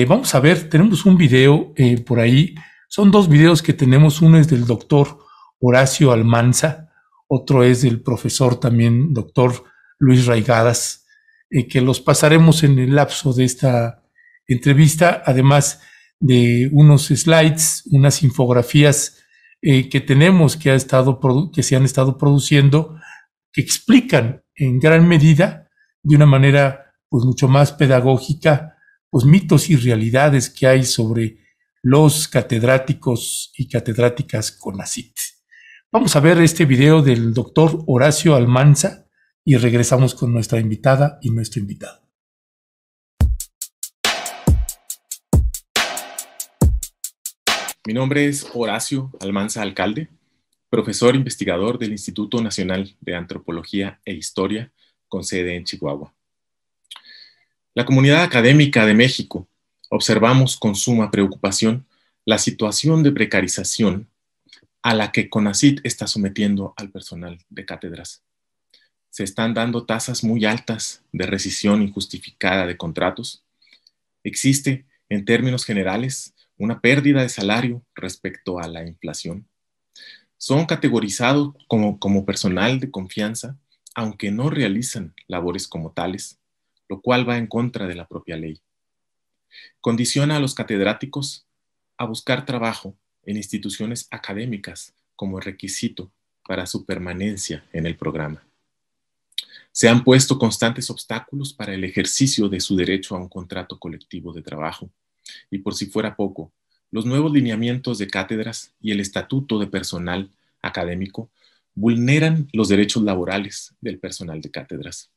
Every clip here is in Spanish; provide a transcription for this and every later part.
Vamos a ver, tenemos un video por ahí. Son dos videos que tenemos. Uno es del doctor Horacio Almanza, otro es del profesor también, doctor Luis Raigadas, que los pasaremos en el lapso de esta entrevista, además de unos slides, unas infografías que tenemos que se han estado produciendo, que explican en gran medida, de una manera pues mucho más pedagógica, pues mitos y realidades que hay sobre los catedráticos y catedráticas CONACYT. Vamos a ver este video del doctor Horacio Almanza y regresamos con nuestra invitada y nuestro invitado. Mi nombre es Horacio Almanza Alcalde, profesor investigador del Instituto Nacional de Antropología e Historia, con sede en Chihuahua. La comunidad académica de México observamos con suma preocupación la situación de precarización a la que CONACYT está sometiendo al personal de cátedras. Se están dando tasas muy altas de rescisión injustificada de contratos. Existe, en términos generales, una pérdida de salario respecto a la inflación. Son categorizados como personal de confianza, aunque no realizan labores como tales, lo cual va en contra de la propia ley. Condiciona a los catedráticos a buscar trabajo en instituciones académicas como requisito para su permanencia en el programa. Se han puesto constantes obstáculos para el ejercicio de su derecho a un contrato colectivo de trabajo. Y por si fuera poco, los nuevos lineamientos de cátedras y el estatuto de personal académico vulneran los derechos laborales del personal de cátedras.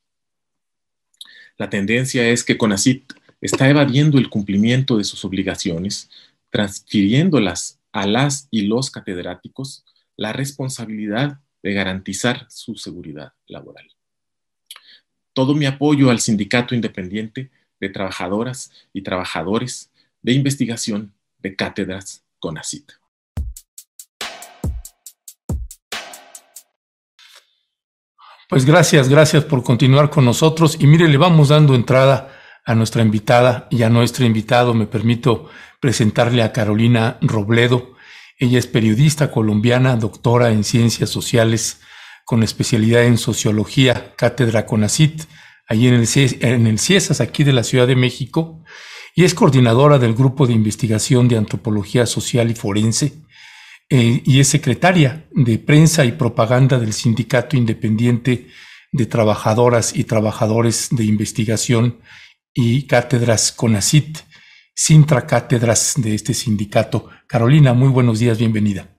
La tendencia es que CONACYT está evadiendo el cumplimiento de sus obligaciones, transfiriéndolas a las y los catedráticos la responsabilidad de garantizar su seguridad laboral. Todo mi apoyo al Sindicato Independiente de Trabajadoras y Trabajadores de Investigación de Cátedras CONACYT. Pues gracias por continuar con nosotros. Y mire, le vamos dando entrada a nuestra invitada y a nuestro invitado. Me permito presentarle a Carolina Robledo. Ella es periodista colombiana, doctora en Ciencias Sociales, con especialidad en Sociología, Cátedra CONACYT, allí en el CIESAS, aquí de la Ciudad de México, y es coordinadora del Grupo de Investigación de Antropología Social y Forense, y es secretaria de Prensa y Propaganda del Sindicato Independiente de Trabajadoras y Trabajadores de Investigación y Cátedras CONACYT, Sintra Cátedras de este sindicato. Carolina, muy buenos días, bienvenida.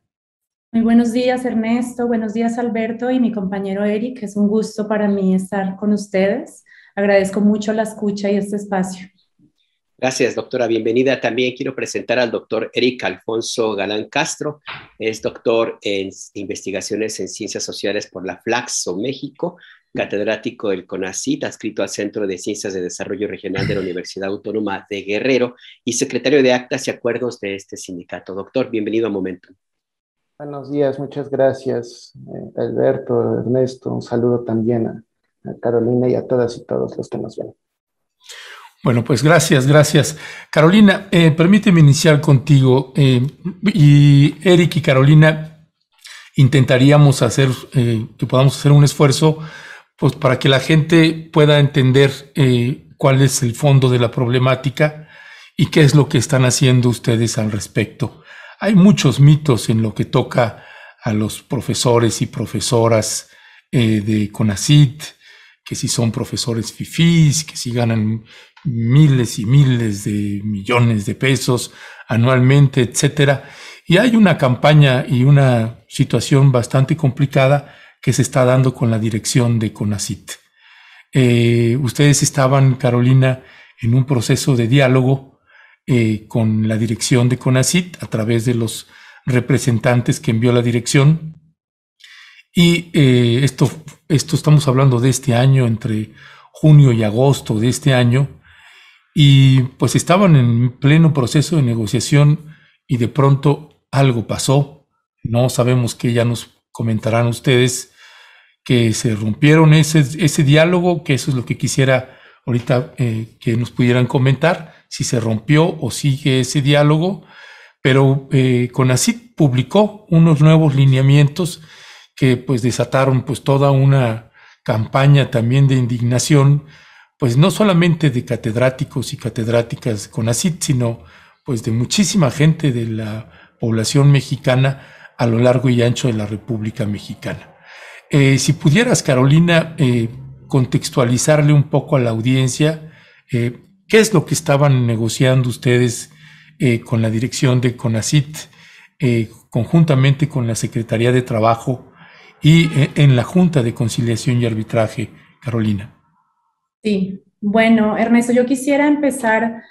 Muy buenos días, Ernesto, buenos días, Alberto y mi compañero Eric. Es un gusto para mí estar con ustedes. Agradezco mucho la escucha y este espacio. Gracias, doctora. Bienvenida. También quiero presentar al doctor Eric Alfonso Galán Castro. Es doctor en investigaciones en ciencias sociales por la Flaxo México, catedrático del CONACYT, adscrito al Centro de Ciencias de Desarrollo Regional de la Universidad Autónoma de Guerrero y secretario de Actas y Acuerdos de este sindicato. Doctor, bienvenido a Momentum. Buenos días, muchas gracias, Alberto, Ernesto. Un saludo también a Carolina y a todas y todos los que nos ven. Bueno, pues gracias. Carolina, permíteme iniciar contigo. Y Eric y Carolina intentaríamos hacer, que podamos hacer un esfuerzo pues, para que la gente pueda entender cuál es el fondo de la problemática y qué es lo que están haciendo ustedes al respecto. Hay muchos mitos en lo que toca a los profesores y profesoras de CONACYT, que si son profesores fifís, que si ganan miles y miles de millones de pesos anualmente, etcétera. Y hay una campaña y una situación bastante complicada que se está dando con la dirección de CONACYT. Ustedes estaban, Carolina, en un proceso de diálogo con la dirección de CONACYT a través de los representantes que envió la dirección. Y esto estamos hablando de este año, entre junio y agosto de este año, y pues estaban en pleno proceso de negociación y de pronto algo pasó. No sabemos qué, ya nos comentarán ustedes, que se rompieron ese diálogo, que eso es lo que quisiera ahorita que nos pudieran comentar, si se rompió o sigue ese diálogo, pero CONACYT publicó unos nuevos lineamientos que pues desataron pues toda una campaña también de indignación, pues no solamente de catedráticos y catedráticas de CONACYT, sino pues de muchísima gente de la población mexicana a lo largo y ancho de la República Mexicana. Si pudieras, Carolina, contextualizarle un poco a la audiencia, ¿qué es lo que estaban negociando ustedes con la dirección de CONACYT, conjuntamente con la Secretaría de Trabajo y en la Junta de Conciliación y Arbitraje, Carolina? Sí, bueno, Ernesto, yo quisiera empezar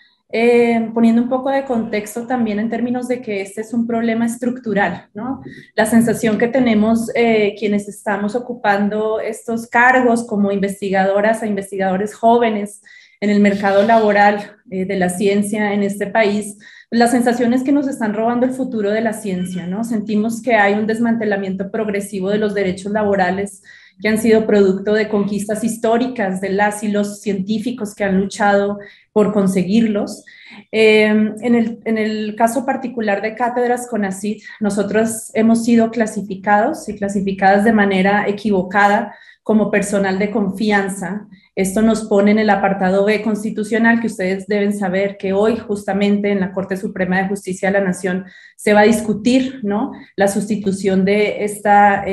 poniendo un poco de contexto también en términos de que este es un problema estructural, ¿no? La sensación que tenemos quienes estamos ocupando estos cargos como investigadoras e investigadores jóvenes en el mercado laboral de la ciencia en este país, la sensación es que nos están robando el futuro de la ciencia, ¿no? Sentimos que hay un desmantelamiento progresivo de los derechos laborales que han sido producto de conquistas históricas de las y los científicos que han luchado por conseguirlos. En el caso particular de Cátedras CONACYT, nosotros hemos sido clasificados y clasificadas de manera equivocada como personal de confianza. Esto nos pone en el apartado B constitucional, que ustedes deben saber que hoy justamente en la Corte Suprema de Justicia de la Nación se va a discutir, ¿no?, la sustitución de esta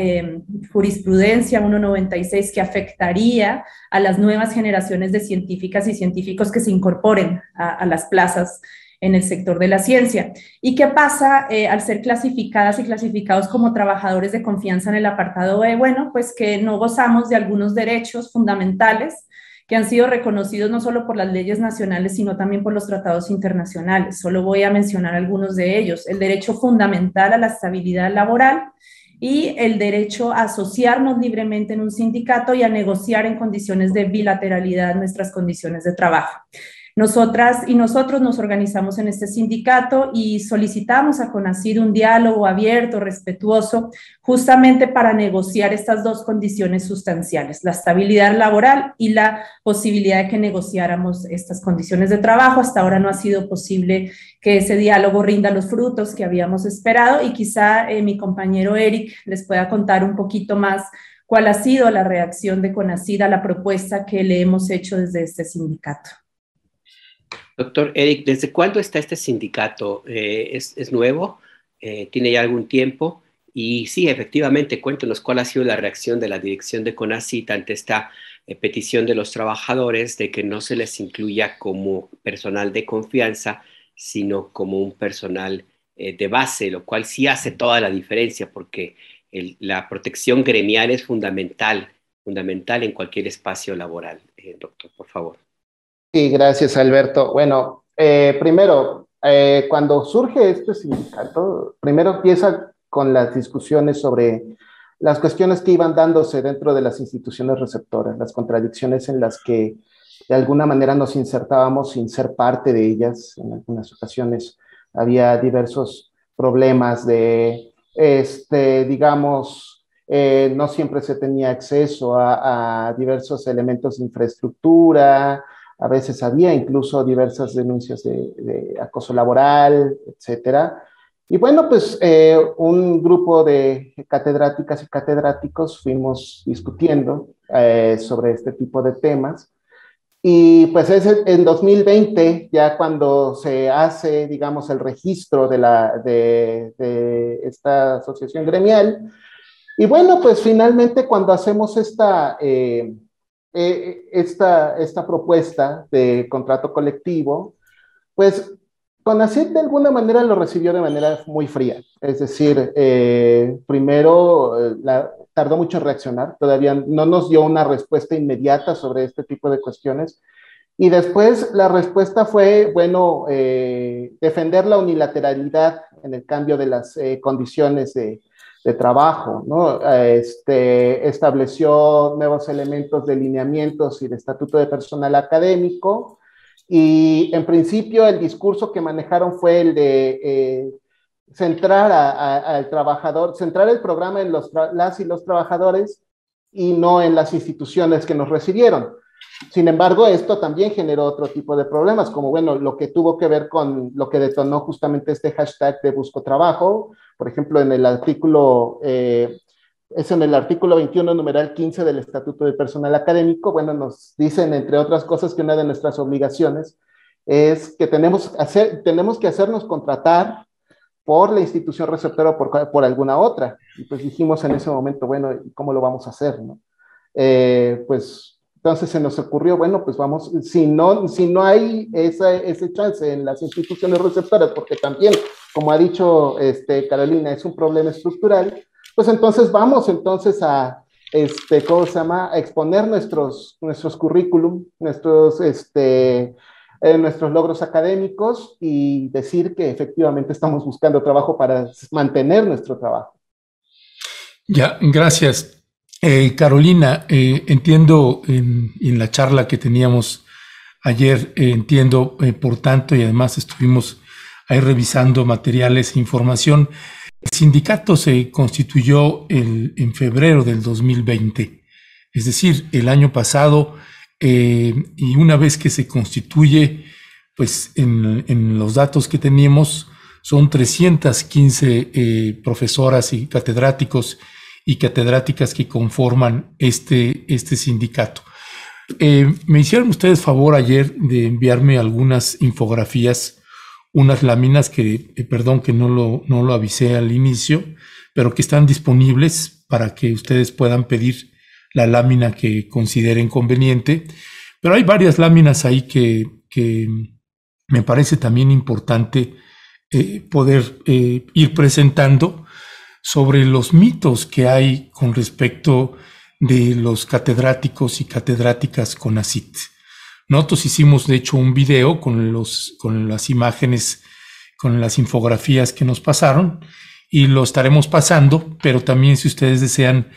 jurisprudencia 196 que afectaría a las nuevas generaciones de científicas y científicos que se incorporen a las plazas en el sector de la ciencia. ¿Y qué pasa al ser clasificadas y clasificados como trabajadores de confianza en el apartado B? Bueno, pues que no gozamos de algunos derechos fundamentales que han sido reconocidos no solo por las leyes nacionales, sino también por los tratados internacionales. Solo voy a mencionar algunos de ellos: el derecho fundamental a la estabilidad laboral y el derecho a asociarnos libremente en un sindicato y a negociar en condiciones de bilateralidad nuestras condiciones de trabajo. Nosotras y nosotros nos organizamos en este sindicato y solicitamos a CONACYT un diálogo abierto, respetuoso, justamente para negociar estas dos condiciones sustanciales, la estabilidad laboral y la posibilidad de que negociáramos estas condiciones de trabajo. Hasta ahora no ha sido posible que ese diálogo rinda los frutos que habíamos esperado, y quizá mi compañero Eric les pueda contar un poquito más cuál ha sido la reacción de CONACYT a la propuesta que le hemos hecho desde este sindicato. Doctor Eric, ¿desde cuándo está este sindicato? ¿Es nuevo? ¿Tiene ya algún tiempo? Y sí, efectivamente, cuéntenos cuál ha sido la reacción de la dirección de CONACYT ante esta petición de los trabajadores de que no se les incluya como personal de confianza, sino como un personal de base, lo cual sí hace toda la diferencia, porque la protección gremial es fundamental en cualquier espacio laboral. Doctor, por favor. Sí, gracias, Alberto. Bueno, primero, cuando surge este sindicato, primero empieza con las discusiones sobre las cuestiones que iban dándose dentro de las instituciones receptoras, las contradicciones en las que de alguna manera nos insertábamos sin ser parte de ellas. En algunas ocasiones había diversos problemas de, digamos, no siempre se tenía acceso a diversos elementos de infraestructura. A veces había incluso diversas denuncias de acoso laboral, etcétera. Y bueno, pues un grupo de catedráticas y catedráticos fuimos discutiendo sobre este tipo de temas. Y pues es en 2020, ya cuando se hace, digamos, el registro de esta asociación gremial. Y bueno, pues finalmente cuando hacemos esta propuesta de contrato colectivo, pues CONACYT de alguna manera lo recibió de manera muy fría. Es decir, primero tardó mucho en reaccionar, todavía no nos dio una respuesta inmediata sobre este tipo de cuestiones. Y después la respuesta fue, bueno, defender la unilateralidad en el cambio de las condiciones de trabajo, ¿no? Estableció nuevos elementos de lineamientos y de estatuto de personal académico, y en principio el discurso que manejaron fue el de centrar al trabajador, centrar el programa en las y los trabajadores y no en las instituciones que nos recibieron. Sin embargo, esto también generó otro tipo de problemas, como, bueno, lo que tuvo que ver con lo que detonó justamente este hashtag de busco trabajo. Por ejemplo, en el artículo, es en el artículo 21, numeral 15 del Estatuto de Personal Académico, bueno, nos dicen, entre otras cosas, que una de nuestras obligaciones es que tenemos que hacernos contratar por la institución receptora o por alguna otra. Y pues dijimos en ese momento, bueno, ¿cómo lo vamos a hacer, no? Pues entonces se nos ocurrió, bueno, pues vamos, si no hay ese chance en las instituciones receptoras, porque también, como ha dicho Carolina, es un problema estructural, pues entonces vamos a, ¿cómo se llama? A exponer nuestros currículum, nuestros logros académicos y decir que efectivamente estamos buscando trabajo para mantener nuestro trabajo. Ya, gracias. Carolina, entiendo en la charla que teníamos ayer, entiendo, por tanto, y además estuvimos ahí revisando materiales e información. El sindicato se constituyó en febrero del 2020, es decir, el año pasado, y una vez que se constituye, pues en los datos que teníamos, son 315 profesoras y catedráticos y catedráticas que conforman este sindicato. Me hicieron ustedes favor ayer de enviarme algunas infografías, unas láminas que, perdón que no lo avisé al inicio, pero que están disponibles para que ustedes puedan pedir la lámina que consideren conveniente. Pero hay varias láminas ahí que me parece también importante poder ir presentando sobre los mitos que hay con respecto de los catedráticos y catedráticas CONACYT. Nosotros hicimos, de hecho, un video con las imágenes, con las infografías que nos pasaron, y lo estaremos pasando, pero también si ustedes desean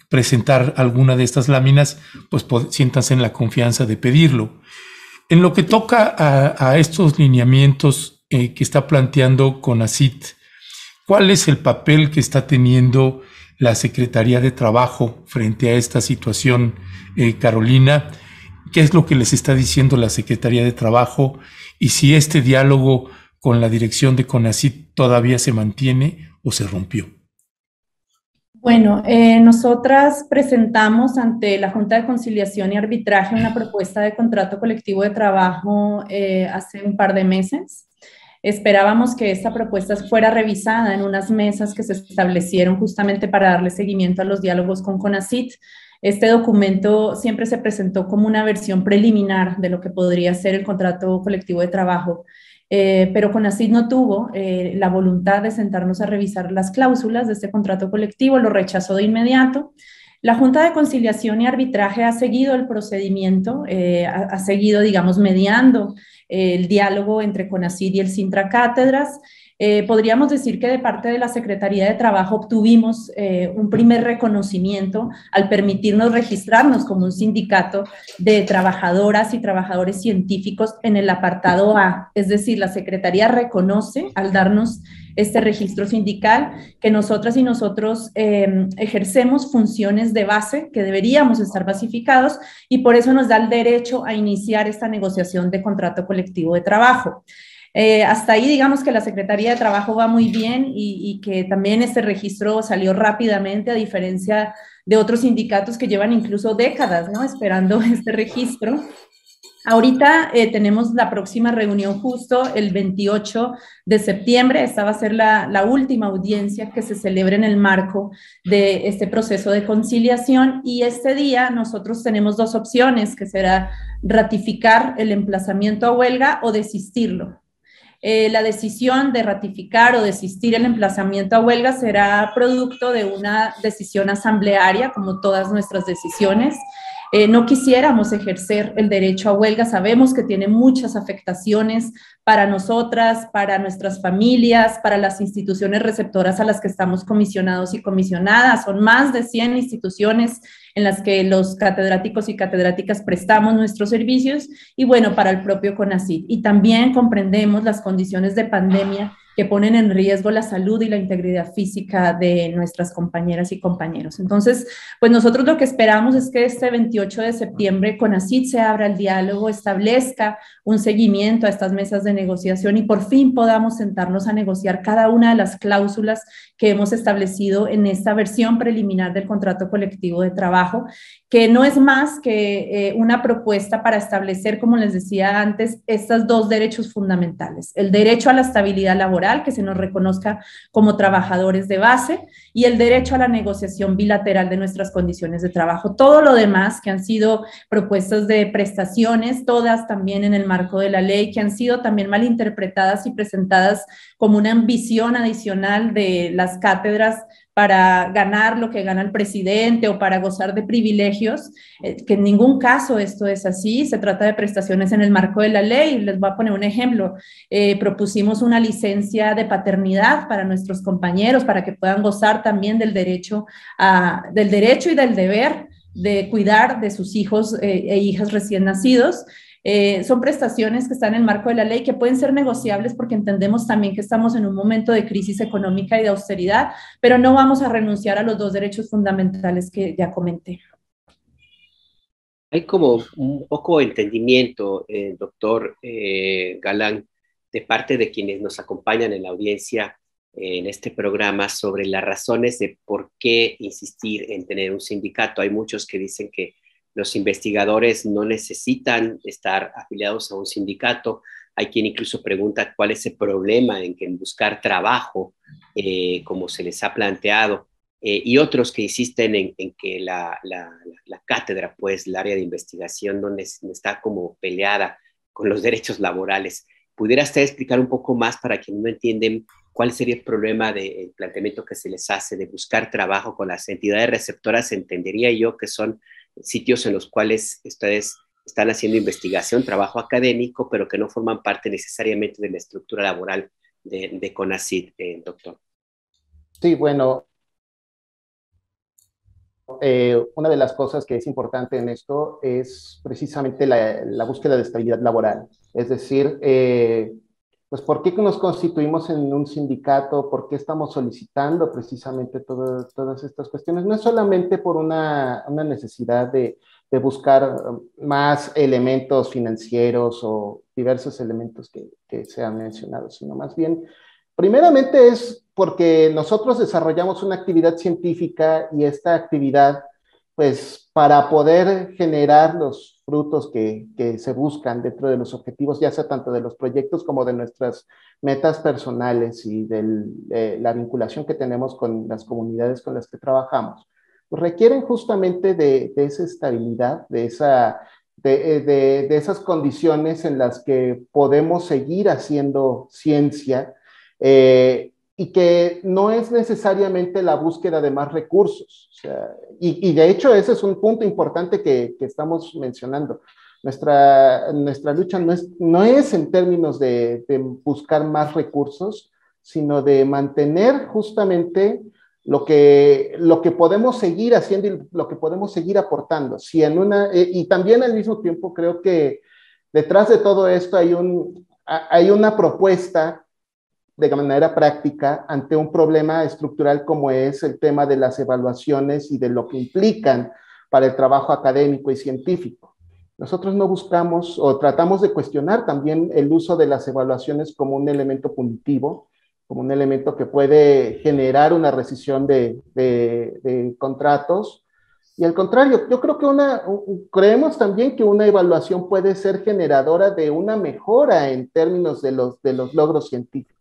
presentar alguna de estas láminas, pues siéntanse en la confianza de pedirlo. En lo que toca a estos lineamientos que está planteando CONACYT, ¿cuál es el papel que está teniendo la Secretaría de Trabajo frente a esta situación, Carolina? ¿Qué es lo que les está diciendo la Secretaría de Trabajo? Y si este diálogo con la dirección de CONACYT todavía se mantiene o se rompió. Bueno, nosotras presentamos ante la Junta de Conciliación y Arbitraje una propuesta de contrato colectivo de trabajo hace un par de meses. Esperábamos que esta propuesta fuera revisada en unas mesas que se establecieron justamente para darle seguimiento a los diálogos con CONACYT. Este documento siempre se presentó como una versión preliminar de lo que podría ser el contrato colectivo de trabajo, pero CONACYT no tuvo la voluntad de sentarnos a revisar las cláusulas de este contrato colectivo, lo rechazó de inmediato. La Junta de Conciliación y Arbitraje ha seguido el procedimiento, ha seguido, digamos, mediando el diálogo entre CONACYT y el Sintra Cátedras. Podríamos decir que de parte de la Secretaría de Trabajo obtuvimos un primer reconocimiento al permitirnos registrarnos como un sindicato de trabajadoras y trabajadores científicos en el apartado A. Es decir, la Secretaría reconoce al darnos este registro sindical que nosotras y nosotros ejercemos funciones de base que deberíamos estar basificados y por eso nos da el derecho a iniciar esta negociación de contrato colectivo de trabajo. Hasta ahí digamos que la Secretaría de Trabajo va muy bien y que también este registro salió rápidamente, a diferencia de otros sindicatos que llevan incluso décadas, ¿no?, esperando este registro. Ahorita tenemos la próxima reunión justo el 28 de septiembre. Esta va a ser la última audiencia que se celebre en el marco de este proceso de conciliación y este día nosotros tenemos dos opciones, que será ratificar el emplazamiento a huelga o desistirlo. La decisión de ratificar o desistir el emplazamiento a huelga será producto de una decisión asamblearia, como todas nuestras decisiones. No quisiéramos ejercer el derecho a huelga, sabemos que tiene muchas afectaciones para nosotras, para nuestras familias, para las instituciones receptoras a las que estamos comisionados y comisionadas. Son más de 100 instituciones en las que los catedráticos y catedráticas prestamos nuestros servicios y bueno, para el propio CONACYT. Y también comprendemos las condiciones de pandemia que ponen en riesgo la salud y la integridad física de nuestras compañeras y compañeros. Entonces, pues nosotros lo que esperamos es que este 28 de septiembre CONACYT se abra el diálogo, establezca un seguimiento a estas mesas de negociación y por fin podamos sentarnos a negociar cada una de las cláusulas que hemos establecido en esta versión preliminar del contrato colectivo de trabajo, que no es más que una propuesta para establecer, como les decía antes, estos dos derechos fundamentales: el derecho a la estabilidad laboral, que se nos reconozca como trabajadores de base, y el derecho a la negociación bilateral de nuestras condiciones de trabajo. Todo lo demás que han sido propuestas de prestaciones, todas también en el marco de la ley, que han sido también malinterpretadas y presentadas como una ambición adicional de las cátedras para ganar lo que gana el presidente o para gozar de privilegios, que en ningún caso esto es así. Se trata de prestaciones en el marco de la ley. Les voy a poner un ejemplo. Propusimos una licencia de paternidad para nuestros compañeros para que puedan gozar también del derecho y del deber de cuidar de sus hijos e hijas recién nacidos. Son prestaciones que están en el marco de la ley, que pueden ser negociables porque entendemos también que estamos en un momento de crisis económica y de austeridad, pero no vamos a renunciar a los dos derechos fundamentales que ya comenté. Hay como un poco entendimiento, doctor Galán, de parte de quienes nos acompañan en la audiencia en este programa sobre las razones de por qué insistir en tener un sindicato. Hay muchos que dicen que los investigadores no necesitan estar afiliados a un sindicato. Hay quien incluso pregunta cuál es el problema en buscar trabajo, como se les ha planteado. Y otros que insisten en que la cátedra, pues, el área de investigación no está como peleada con los derechos laborales. ¿Pudiera usted explicar un poco más para quienes no entienden cuál sería el problema del planteamiento que se les hace de buscar trabajo con las entidades receptoras? Entendería yo que son sitios en los cuales ustedes están haciendo investigación, trabajo académico, pero que no forman parte necesariamente de la estructura laboral de CONACYT, doctor. Sí, bueno, una de las cosas que es importante en esto es precisamente la búsqueda de estabilidad laboral. Es decir, pues, ¿por qué nos constituimos en un sindicato? ¿Por qué estamos solicitando precisamente todas estas cuestiones? No es solamente por una necesidad de buscar más elementos financieros o diversos elementos que se han mencionado, sino más bien, primeramente es porque nosotros desarrollamos una actividad científica y esta actividad, pues, para poder generar los frutos que se buscan dentro de los objetivos, ya sea tanto de los proyectos como de nuestras metas personales y de la vinculación que tenemos con las comunidades con las que trabajamos, pues requieren justamente de esa estabilidad, de esas condiciones en las que podemos seguir haciendo ciencia, y que no es necesariamente la búsqueda de más recursos. O sea, y de hecho ese es un punto importante que estamos mencionando. Nuestra lucha no es en términos de buscar más recursos, sino de mantener justamente lo que podemos seguir haciendo y lo que podemos seguir aportando. Si y también al mismo tiempo creo que detrás de todo esto hay una propuesta de manera práctica ante un problema estructural como es el tema de las evaluaciones y de lo que implican para el trabajo académico y científico. Nosotros no buscamos o tratamos de cuestionar también el uso de las evaluaciones como un elemento punitivo, como un elemento que puede generar una rescisión de contratos. Y al contrario, yo creo que creemos también que una evaluación puede ser generadora de una mejora en términos de los logros científicos.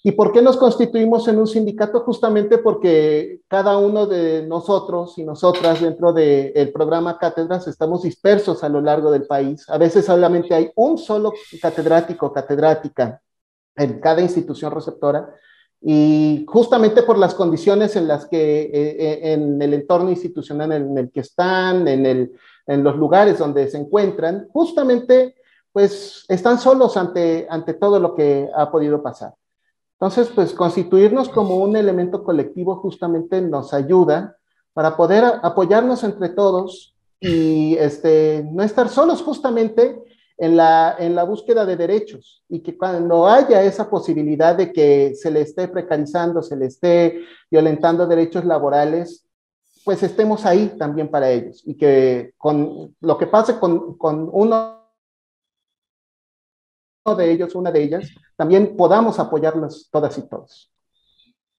¿Y por qué nos constituimos en un sindicato? Justamente porque cada uno de nosotros y nosotras dentro del programa Cátedras estamos dispersos a lo largo del país. A veces solamente hay un solo catedrático o catedrática en cada institución receptora, y justamente por las condiciones en las que en el entorno institucional en el que están, en los lugares donde se encuentran, justamente pues están solos ante todo lo que ha podido pasar. Entonces, pues constituirnos como un elemento colectivo justamente nos ayuda para poder apoyarnos entre todos y no estar solos justamente en la búsqueda de derechos, y que cuando haya esa posibilidad de que se le esté precarizando, se le esté violentando derechos laborales, pues estemos ahí también para ellos, y que con lo que pase con uno de ellos, una de ellas, también podamos apoyarlos todas y todos.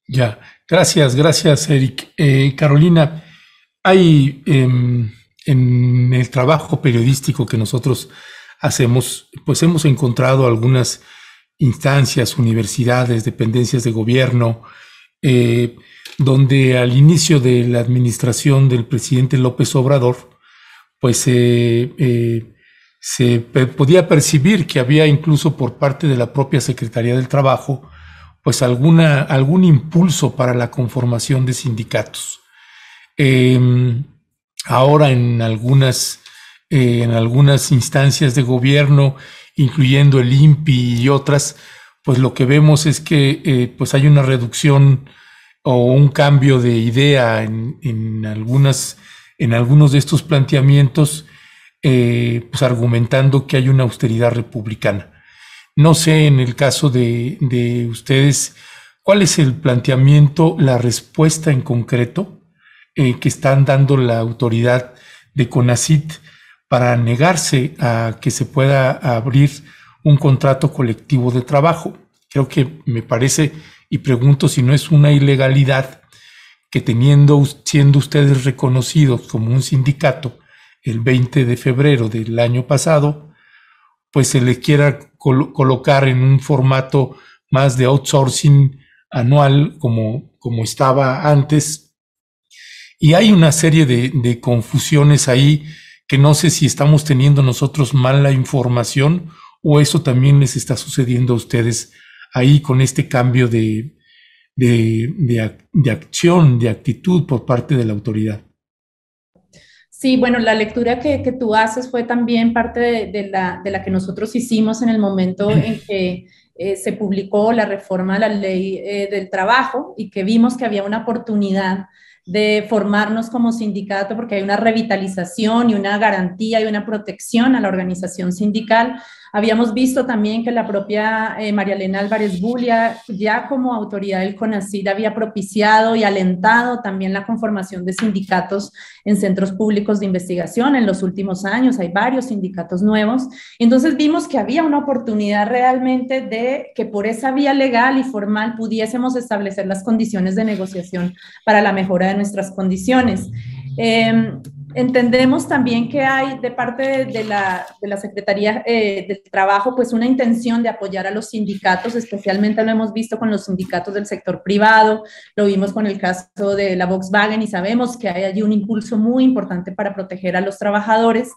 Ya, gracias, Eric. Carolina, hay en el trabajo periodístico que nosotros hacemos, pues hemos encontrado algunas instancias, universidades, dependencias de gobierno, donde al inicio de la administración del presidente López Obrador, pues se podía percibir que había incluso por parte de la propia Secretaría del Trabajo, pues algún impulso para la conformación de sindicatos. Ahora en algunas instancias de gobierno, incluyendo el INPI y otras, pues lo que vemos es que pues hay una reducción o un cambio de idea en algunos de estos planteamientos, pues argumentando que hay una austeridad republicana. No sé, en el caso de ustedes, ¿cuál es el planteamiento, la respuesta en concreto que están dando la autoridad de CONACYT para negarse a que se pueda abrir un contrato colectivo de trabajo? Creo que me parece, y pregunto si no es una ilegalidad, que siendo ustedes reconocidos como un sindicato el 20 de febrero del año pasado, pues se les quiera colocar en un formato más de outsourcing anual como estaba antes. Y hay una serie de confusiones ahí que no sé si estamos teniendo nosotros mala información o eso también les está sucediendo a ustedes ahí con este cambio de acción, de actitud por parte de la autoridad. Sí, bueno, la lectura que tú haces fue también parte de la que nosotros hicimos en el momento en que se publicó la reforma a la ley del trabajo y que vimos que había una oportunidad de formarnos como sindicato porque hay una revitalización y una garantía y una protección a la organización sindical. Habíamos visto también que la propia María Elena Álvarez Bulia, ya como autoridad del CONACYT, había propiciado y alentado también la conformación de sindicatos en centros públicos de investigación en los últimos años. Hay varios sindicatos nuevos. Entonces vimos que había una oportunidad realmente de que por esa vía legal y formal pudiésemos establecer las condiciones de negociación para la mejora de nuestras condiciones. Entendemos también que hay de parte de la Secretaría del Trabajo pues una intención de apoyar a los sindicatos, especialmente lo hemos visto con los sindicatos del sector privado, lo vimos con el caso de la Volkswagen y sabemos que hay allí un impulso muy importante para proteger a los trabajadores.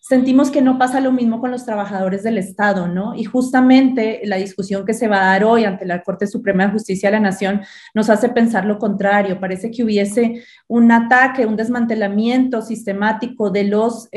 Sentimos que no pasa lo mismo con los trabajadores del Estado, ¿no? Y justamente la discusión que se va a dar hoy ante la Corte Suprema de Justicia de la Nación nos hace pensar lo contrario. Parece que hubiese un ataque, un desmantelamiento sistemático de los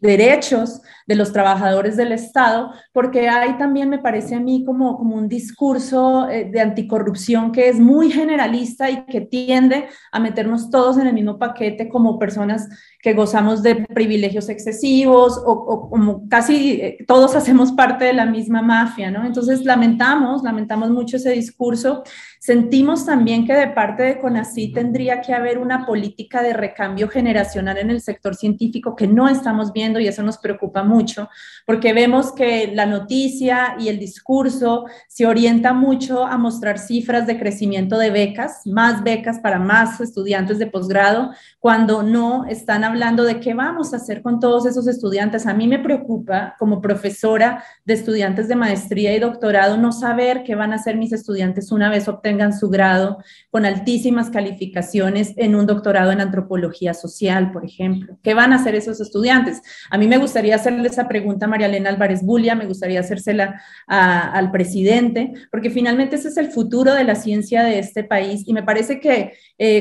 derechos de los trabajadores del Estado, porque hay también, me parece a mí, como un discurso de anticorrupción que es muy generalista y que tiende a meternos todos en el mismo paquete como personas que gozamos de privilegios excesivos o como casi todos hacemos parte de la misma mafia, ¿no? Entonces lamentamos mucho ese discurso. Sentimos también que de parte de CONACYT tendría que haber una política de recambio generacional en el sector científico que no estamos viendo y eso nos preocupa mucho porque vemos que la noticia y el discurso se orienta mucho a mostrar cifras de crecimiento de becas, más becas para más estudiantes de posgrado, cuando no están hablando de qué vamos a hacer con todos esos estudiantes. A mí me preocupa como profesora de estudiantes de maestría y doctorado no saber qué van a hacer mis estudiantes una vez obtengan su grado con altísimas calificaciones en un doctorado en antropología social, por ejemplo. ¿Qué van a hacer esos estudiantes? A mí me gustaría hacerle esa pregunta a María Elena Álvarez Bulia, me gustaría hacérsela al presidente, porque finalmente ese es el futuro de la ciencia de este país y me parece que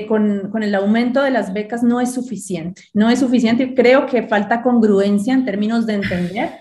con el aumento de las becas no es suficiente y creo que falta congruencia en términos de entender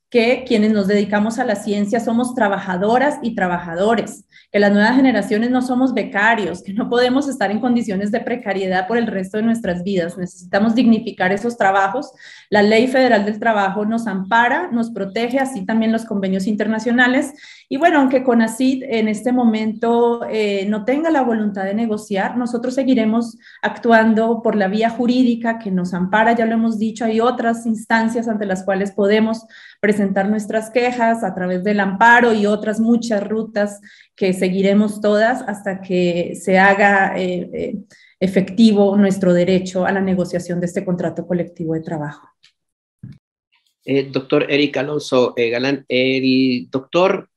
que quienes nos dedicamos a la ciencia somos trabajadoras y trabajadores, que las nuevas generaciones no somos becarios, que no podemos estar en condiciones de precariedad por el resto de nuestras vidas. Necesitamos dignificar esos trabajos. La Ley Federal del Trabajo nos ampara, nos protege, así también los convenios internacionales. Y bueno, aunque CONACYT en este momento no tenga la voluntad de negociar, nosotros seguiremos actuando por la vía jurídica que nos ampara, ya lo hemos dicho, hay otras instancias ante las cuales podemos presentar nuestras quejas a través del amparo y otras muchas rutas que seguiremos todas hasta que se haga efectivo nuestro derecho a la negociación de este contrato colectivo de trabajo. Doctor Eric Alonso Galán, el doctor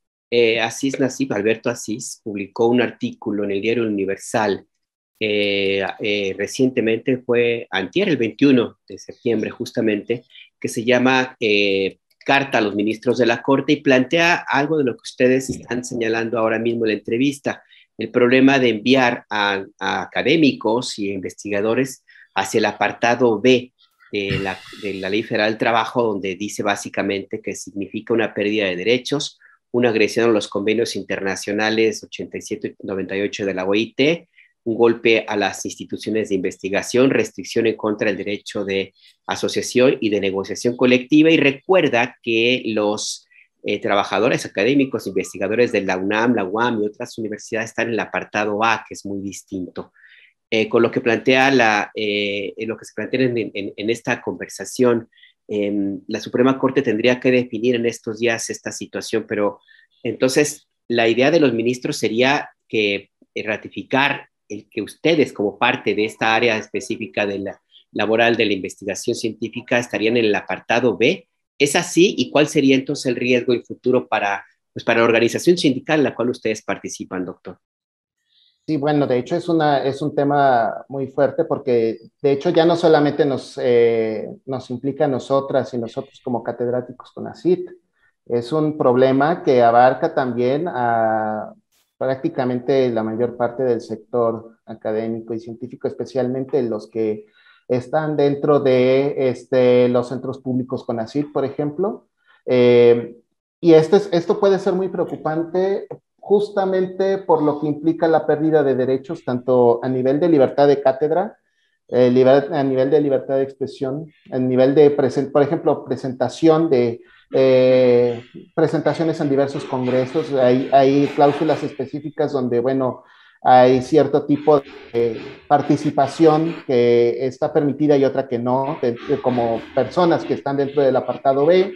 Asís Nassif, Alberto Asís, publicó un artículo en el diario Universal recientemente, fue antier, el 21 de septiembre justamente, que se llama Carta a los ministros de la Corte, y plantea algo de lo que ustedes están señalando ahora mismo en la entrevista, el problema de enviar a académicos y investigadores hacia el apartado B de la Ley Federal del Trabajo, donde dice básicamente que significa una pérdida de derechos, una agresión a los convenios internacionales 87 y 98 de la OIT, un golpe a las instituciones de investigación, restricción en contra del derecho de asociación y de negociación colectiva, y recuerda que los trabajadores académicos, investigadores de la UNAM, la UAM y otras universidades están en el apartado A, que es muy distinto. Con lo que plantea lo que se plantea en esta conversación, la Suprema Corte tendría que definir en estos días esta situación, pero entonces la idea de los ministros sería que ratificar el que ustedes, como parte de esta área específica de la laboral de la investigación científica, estarían en el apartado B. ¿Es así? ¿Y cuál sería entonces el riesgo y el futuro para la organización sindical en la cual ustedes participan, doctor? Sí, bueno, de hecho es un tema muy fuerte porque de hecho ya no solamente nos implica a nosotras y nosotros como catedráticos CONACYT, es un problema que abarca también a prácticamente la mayor parte del sector académico y científico, especialmente los que están dentro de los centros públicos CONACYT, por ejemplo. Y esto puede ser muy preocupante justamente por lo que implica la pérdida de derechos, tanto a nivel de libertad de cátedra, a nivel de libertad de expresión, a nivel de, por ejemplo, presentación de presentaciones en diversos congresos. Hay cláusulas específicas donde, bueno, hay cierto tipo de participación que está permitida y otra que no, como personas que están dentro del apartado B.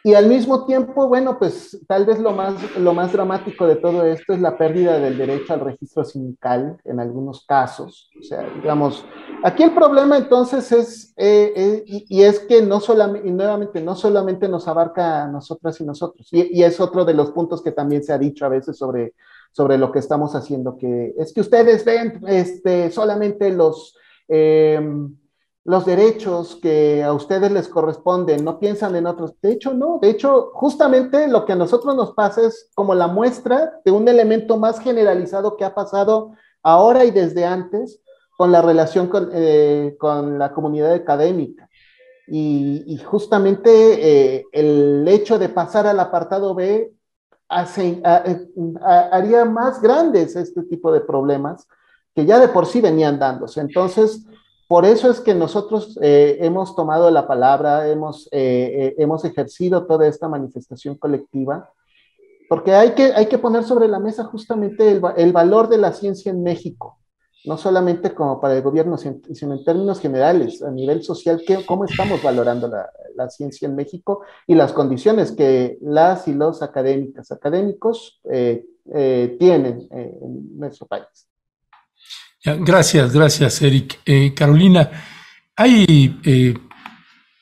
Y al mismo tiempo, bueno, pues tal vez lo más dramático de todo esto es la pérdida del derecho al registro sindical en algunos casos. O sea, digamos, aquí el problema entonces es, y es que no solamente nos abarca a nosotras y nosotros, y es otro de los puntos que también se ha dicho a veces sobre lo que estamos haciendo, que es que ustedes ven solamente los derechos que a ustedes les corresponden, no piensan en otros. De hecho, no. De hecho, justamente lo que a nosotros nos pasa es como la muestra de un elemento más generalizado que ha pasado ahora y desde antes con la relación con la comunidad académica. Y justamente el hecho de pasar al apartado B haría más grandes este tipo de problemas que ya de por sí venían dándose. Entonces, por eso es que nosotros hemos tomado la palabra, hemos ejercido toda esta manifestación colectiva, porque hay que poner sobre la mesa justamente el valor de la ciencia en México, no solamente como para el gobierno, sino en términos generales, a nivel social, cómo estamos valorando la ciencia en México y las condiciones que las y los académicos tienen en nuestro país. Gracias, Eric. Carolina, hay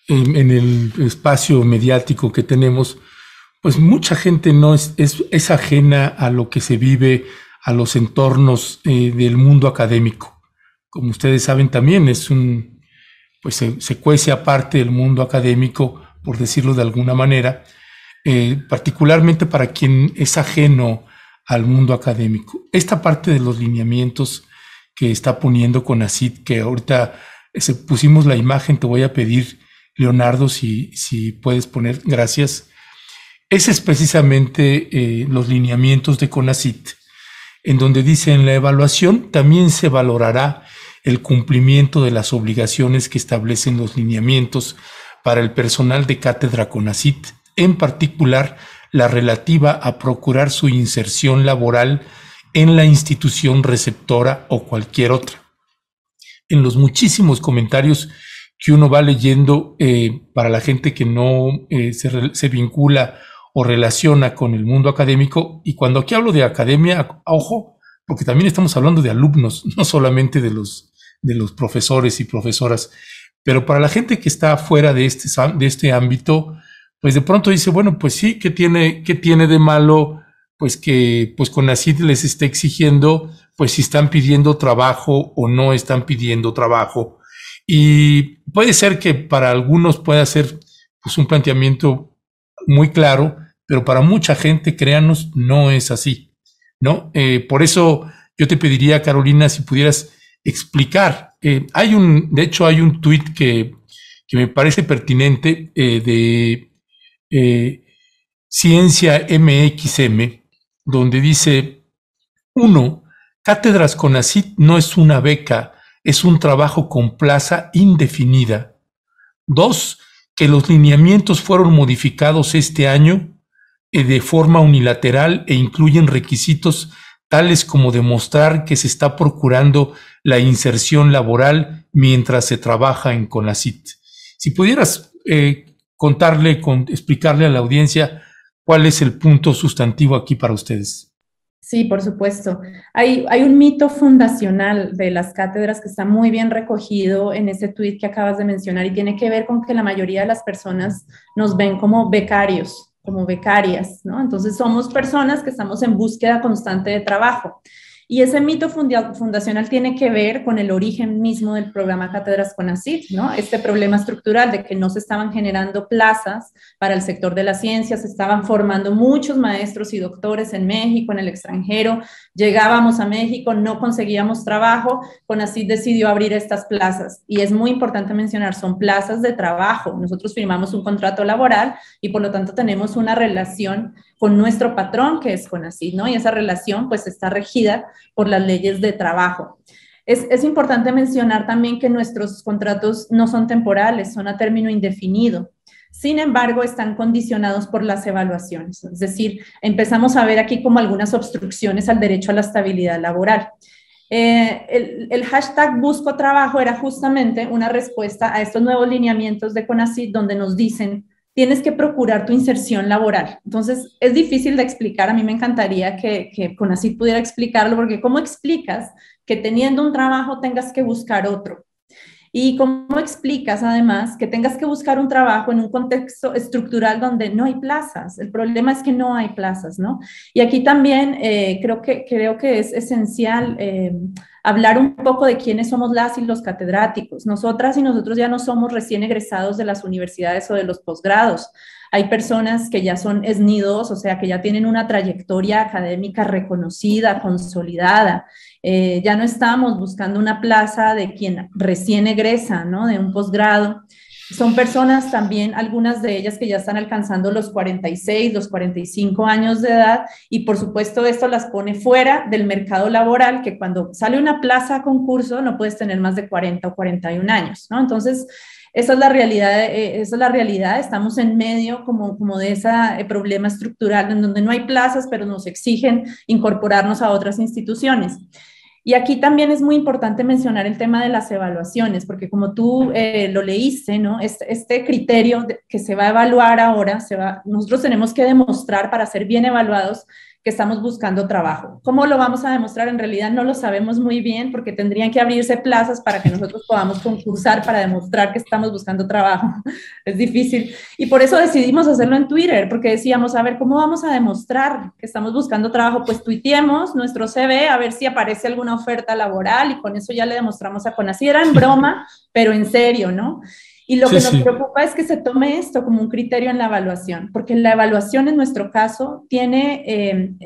en el espacio mediático que tenemos, pues mucha gente no es ajena a lo que se vive, a los entornos del mundo académico. Como ustedes saben también, pues se cuece aparte del mundo académico, por decirlo de alguna manera, particularmente para quien es ajeno al mundo académico. Esta parte de los lineamientos que está poniendo CONACYT, que ahorita pusimos la imagen, te voy a pedir Leonardo, si puedes poner, gracias. Ese es precisamente los lineamientos de CONACYT, en donde dice: en la evaluación también se valorará el cumplimiento de las obligaciones que establecen los lineamientos para el personal de cátedra CONACYT, en particular la relativa a procurar su inserción laboral en la institución receptora o cualquier otra. En los muchísimos comentarios que uno va leyendo para la gente que no se vincula o relaciona con el mundo académico, y cuando aquí hablo de academia, ojo, porque también estamos hablando de alumnos, no solamente de los profesores y profesoras, pero para la gente que está fuera de este ámbito, pues de pronto dice, bueno, pues sí, ¿qué tiene de malo? Pues que pues CONACYT les esté exigiendo, pues si están pidiendo trabajo o no están pidiendo trabajo. Y puede ser que para algunos pueda ser pues un planteamiento muy claro, pero para mucha gente, créanos, no es así, ¿no? Por eso yo te pediría, Carolina, si pudieras explicar. De hecho, hay un tuit que me parece pertinente de Ciencia MXM, donde dice: 1. Cátedras CONACYT no es una beca, es un trabajo con plaza indefinida. 2. Que los lineamientos fueron modificados este año de forma unilateral e incluyen requisitos tales como demostrar que se está procurando la inserción laboral mientras se trabaja en CONACYT. Si pudieras explicarle a la audiencia cuál es el punto sustantivo aquí para ustedes. Sí, por supuesto. Hay un mito fundacional de las cátedras que está muy bien recogido en ese tuit que acabas de mencionar, y tiene que ver con que la mayoría de las personas nos ven como becarios, como becarias, ¿no? Entonces somos personas que estamos en búsqueda constante de trabajo. Y ese mito fundacional tiene que ver con el origen mismo del programa Cátedras CONACYT, ¿no? Este problema estructural de que no se estaban generando plazas para el sector de las ciencias, se estaban formando muchos maestros y doctores en México, en el extranjero, llegábamos a México, no conseguíamos trabajo, CONACYT decidió abrir estas plazas. Y es muy importante mencionar, son plazas de trabajo. Nosotros firmamos un contrato laboral y por lo tanto tenemos una relación con nuestro patrón, que es CONACYT, ¿no? Y esa relación pues está regida por las leyes de trabajo. Es importante mencionar también que nuestros contratos no son temporales, son a término indefinido. Sin embargo, están condicionados por las evaluaciones. Es decir, empezamos a ver aquí como algunas obstrucciones al derecho a la estabilidad laboral. El hashtag Busco Trabajo era justamente una respuesta a estos nuevos lineamientos de CONACYT, donde nos dicen: tienes que procurar tu inserción laboral. Entonces, es difícil de explicar. A mí me encantaría que CONACYT pudiera explicarlo, porque ¿cómo explicas que teniendo un trabajo tengas que buscar otro? ¿Y cómo explicas, además, que tengas que buscar un trabajo en un contexto estructural donde no hay plazas? El problema es que no hay plazas, ¿no? Y aquí también creo que es esencial hablar un poco de quiénes somos las y los catedráticos. Nosotras y nosotros ya no somos recién egresados de las universidades o de los posgrados. Hay personas que ya son SNI2, o sea, que ya tienen una trayectoria académica reconocida, consolidada. Ya no estamos buscando una plaza de quien recién egresa, ¿no? De un posgrado. Son personas también, algunas de ellas que ya están alcanzando los 46, los 45 años de edad, y por supuesto esto las pone fuera del mercado laboral, que cuando sale una plaza a concurso no puedes tener más de 40 o 41 años, ¿no? Entonces, esa es la realidad, estamos en medio como de ese problema estructural en donde no hay plazas, pero nos exigen incorporarnos a otras instituciones. Y aquí también es muy importante mencionar el tema de las evaluaciones, porque como tú lo leíste, ¿no? Este criterio que se va a evaluar ahora, nosotros tenemos que demostrar para ser bien evaluados que estamos buscando trabajo. ¿Cómo lo vamos a demostrar? En realidad no lo sabemos muy bien, porque tendrían que abrirse plazas para que nosotros podamos concursar para demostrar que estamos buscando trabajo. Es difícil. Y por eso decidimos hacerlo en Twitter, porque decíamos, a ver, ¿cómo vamos a demostrar que estamos buscando trabajo? Pues tuiteemos nuestro CV, a ver si aparece alguna oferta laboral, y con eso ya le demostramos a CONACYT. Era en broma, pero en serio, ¿no? Y lo que nos preocupa es que se tome esto como un criterio en la evaluación, porque la evaluación en nuestro caso tiene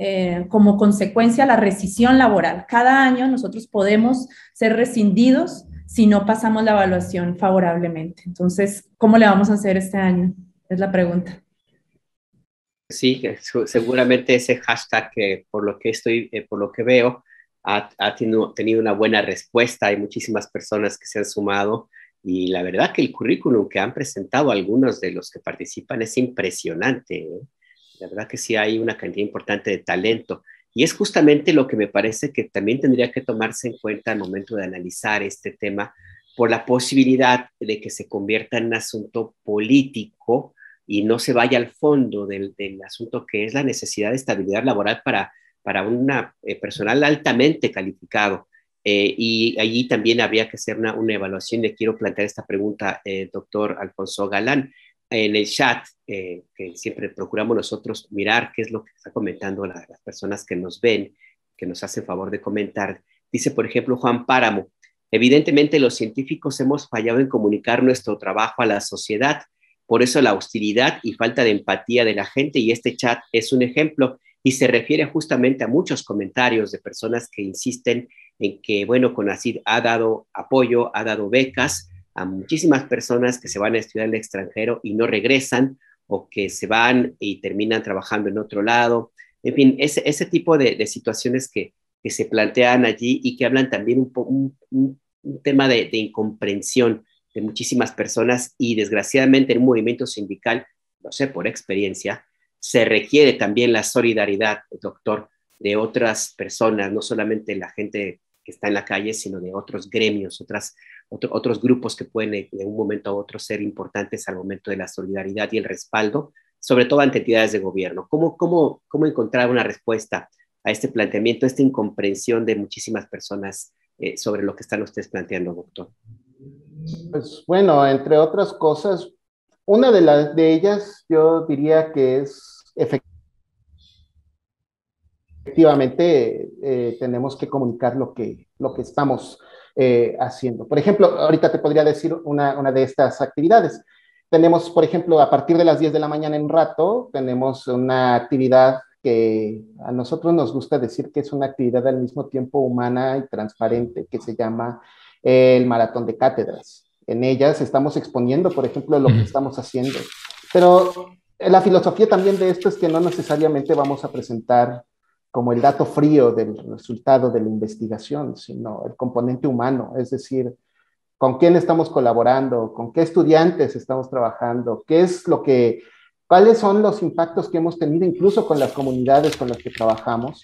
como consecuencia la rescisión laboral. Cada año nosotros podemos ser rescindidos si no pasamos la evaluación favorablemente. Entonces, ¿cómo le vamos a hacer este año? Es la pregunta. Sí, seguramente ese hashtag, por lo que veo, ha tenido una buena respuesta. Hay muchísimas personas que se han sumado y la verdad que el currículum que han presentado algunos de los que participan es impresionante, ¿eh? La verdad que sí hay una cantidad importante de talento y es justamente lo que me parece que también tendría que tomarse en cuenta al momento de analizar este tema por la posibilidad de que se convierta en un asunto político y no se vaya al fondo del asunto, que es la necesidad de estabilidad laboral para un personal altamente calificado. Y allí también habría que hacer una evaluación. Le quiero plantear esta pregunta, doctor Alfonso Galán. En el chat, que siempre procuramos nosotros mirar qué es lo que está comentando las personas que nos ven, que nos hacen favor de comentar. Dice, por ejemplo, Juan Páramo: evidentemente los científicos hemos fallado en comunicar nuestro trabajo a la sociedad, por eso la hostilidad y falta de empatía de la gente, y este chat es un ejemplo, y se refiere justamente a muchos comentarios de personas que insisten en que, bueno, CONACYT ha dado apoyo, ha dado becas a muchísimas personas que se van a estudiar al extranjero y no regresan, o que se van y terminan trabajando en otro lado. En fin, ese tipo de situaciones que se plantean allí y que hablan también un tema de incomprensión de muchísimas personas, y desgraciadamente en un movimiento sindical, lo sé por experiencia, se requiere también la solidaridad, doctor, de otras personas, no solamente la gente que está en la calle, sino de otros gremios, otros grupos que pueden de un momento a otro ser importantes al momento de la solidaridad y el respaldo, sobre todo ante entidades de gobierno. ¿Cómo encontrar una respuesta a este planteamiento, a esta incomprensión de muchísimas personas sobre lo que están ustedes planteando, doctor? Pues bueno, entre otras cosas, una de ellas yo diría que es efectivamente tenemos que comunicar lo que estamos haciendo. Por ejemplo, ahorita te podría decir una de estas actividades. Tenemos, por ejemplo, a partir de las 10 de la mañana en un rato, tenemos una actividad que a nosotros nos gusta decir que es una actividad al mismo tiempo humana y transparente, que se llama el Maratón de Cátedras. En ellas estamos exponiendo, por ejemplo, lo que estamos haciendo. Pero la filosofía también de esto es que no necesariamente vamos a presentar como el dato frío del resultado de la investigación, sino el componente humano, es decir, con quién estamos colaborando, con qué estudiantes estamos trabajando, cuáles son los impactos que hemos tenido incluso con las comunidades con las que trabajamos,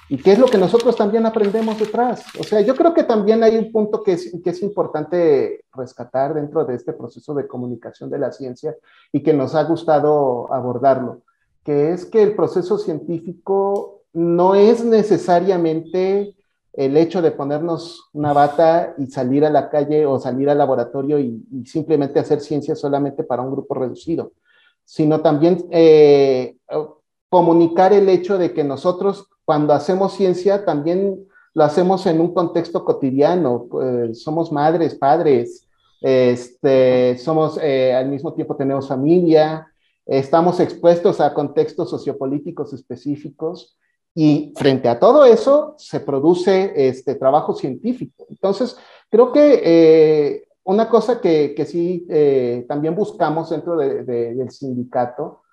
y qué es lo que nosotros también aprendemos detrás. O sea, yo creo que también hay un punto que es importante rescatar dentro de este proceso de comunicación de la ciencia y que nos ha gustado abordarlo, que es que el proceso científico no es necesariamente el hecho de ponernos una bata y salir a la calle o salir al laboratorio y simplemente hacer ciencia solamente para un grupo reducido, sino también comunicar el hecho de que nosotros cuando hacemos ciencia también lo hacemos en un contexto cotidiano, pues, somos madres, padres, somos al mismo tiempo tenemos familia, estamos expuestos a contextos sociopolíticos específicos, y frente a todo eso se produce trabajo científico. Entonces, creo que una cosa que sí también buscamos dentro del sindicato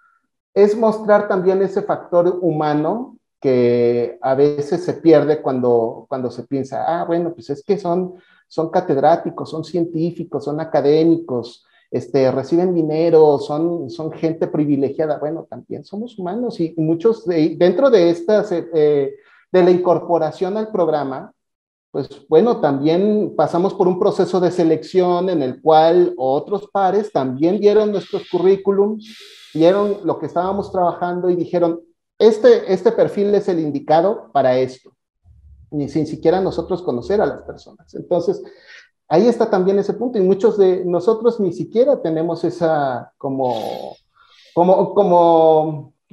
es mostrar también ese factor humano que a veces se pierde cuando se piensa, bueno, pues es que son catedráticos, son científicos, son académicos, reciben dinero, son gente privilegiada. Bueno, también somos humanos y muchos dentro de estas, de la incorporación al programa, pues bueno, también pasamos por un proceso de selección en el cual otros pares también vieron nuestros currículum, vieron lo que estábamos trabajando y dijeron, este perfil es el indicado para esto, ni sin siquiera nosotros conocer a las personas. Entonces, ahí está también ese punto, y muchos de nosotros ni siquiera tenemos esa como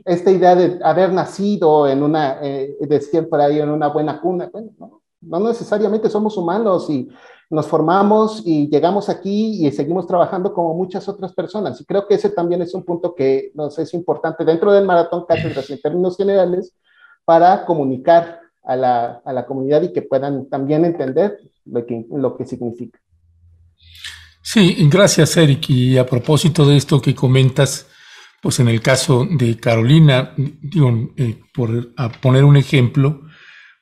esta idea de haber nacido en una, decían por ahí, en una buena cuna. Bueno, no necesariamente somos humanos y nos formamos y llegamos aquí y seguimos trabajando como muchas otras personas. Y creo que ese también es un punto que nos es importante dentro del Maratón Cátedras en términos generales para comunicar a la comunidad y que puedan también entender lo que significa. Sí, gracias, Eric. Y a propósito de esto que comentas, pues en el caso de Carolina, digo, a poner un ejemplo,